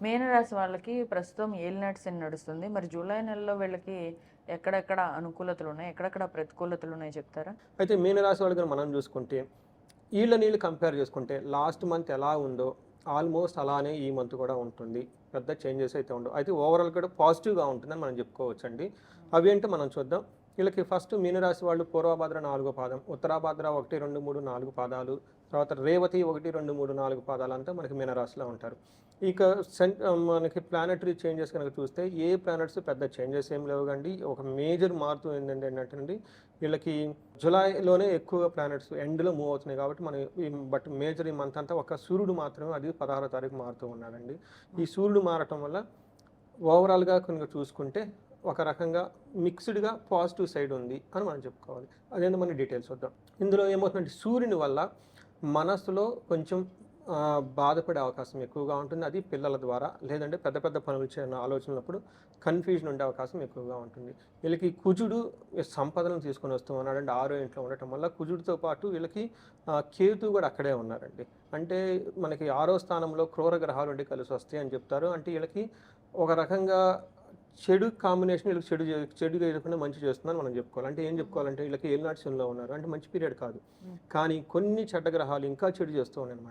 మీనరాశి వాళ్ళకి ప్రస్తుతం ఏలినాటి శని నడుస్తుంది. మరి జూలై నెలలో వీళ్ళకి ఎక్కడెక్కడ అనుకూలతలున్నాయి? ఎక్కడెక్కడ ప్రతికూలతలున్నాయి చెప్తారా? అయితే మీనరాశి వాళ్ళు గనుక మనం చూసుకుంటే, ఈళ్ళ కంపేర్ చేసుకుంటే లాస్ట్ మంత్ ఎలా ఉందో ఆల్మోస్ట్ అలానే ఈ మంత్ కూడా ఉంటుంది. పెద్ద చేంజెస్ అయితే ఉండవు. అయితే ఓవరాల్ కూడా పాజిటివ్‌గా ఉంటుందని మనం చెప్పుకోవచ్చండి. అవేంటో మనం చూద్దాం. వీళ్ళకి ఫస్ట్ మీనరాశి వాళ్ళు పూర్వభద్ర 4 పాదం, ఉత్తరాభద్ర 1, 2, 3, 4 పాదాలు, తర్వాత రేవతి 1, 2, 3, 4 పాదాలంతా మనకి మీనరాశిలో ఉంటారు. ఇక మనకి ప్లానెటరీ చేంజెస్ కనుక చూస్తే ఏ ప్లానెట్స్ పెద్ద చేంజెస్ ఏం లేవుగండి. ఒక మేజర్ మార్పు ఏంటంటే వీళ్ళకి జులైలోనే ఎక్కువగా ప్లానెట్స్ ఎండ్‌లో మూవ్ అవుతున్నాయి కాబట్టి మనం బట్ మేజర్ ఈ మంత్ అంతా ఒక సూర్యుడు మాత్రమే అది 16వ తారీఖు మారుతూ ఉన్నాడండి. ఈ సూర్యుడు మారటం వల్ల ఓవరాల్‌గా కనుక చూసుకుంటే ఒక రకంగా మిక్స్డ్‌గా పాజిటివ్ సైడ్ ఉంది అని మనం చెప్పుకోవాలి. అదేంటో మనం డీటెయిల్స్ చూద్దాం. ఇందులో ఏమవుతుందంటే సూర్యుని వల్ల మనసులో కొంచెం బాధపడే అవకాశం ఎక్కువగా ఉంటుంది. అది పిల్లల ద్వారా లేదంటే పెద్ద పెద్ద పనులు చేయాలన్న ఆలోచనలప్పుడు కన్‌ఫ్యూజన్ ఉండే అవకాశం ఎక్కువగా ఉంటుంది. వీళ్ళకి కుజుడు సంపదలను తీసుకొని వస్తూ ఉన్నాడండి. ఆరో ఇంట్లో ఉండటం వల్ల కుజుడితో పాటు వీళ్ళకి కేతు కూడా అక్కడే ఉన్నారండి. అంటే మనకి ఆరో స్థానంలో క్రూర గ్రహాలు ఉండి కలిసి వస్తాయి అని చెప్తారు. అంటే వీళ్ళకి ఒక రకంగా చెడు కాంబినేషన్ వీళ్ళకి చెడు చేయకుండా మంచి చేస్తుందని మనం చెప్పుకోవాలి. అంటే ఏం చెప్పుకోవాలంటే వీళ్ళకి ఏలినాటి శనిలో ఉన్నారు. అంటే మంచి పీరియడ్ కాదు. హ్మ్. కానీ కొన్ని చెడ్డ గ్రహాలు ఇంకా చెడు చేస్తూ ఉన్నాయన్నమాట.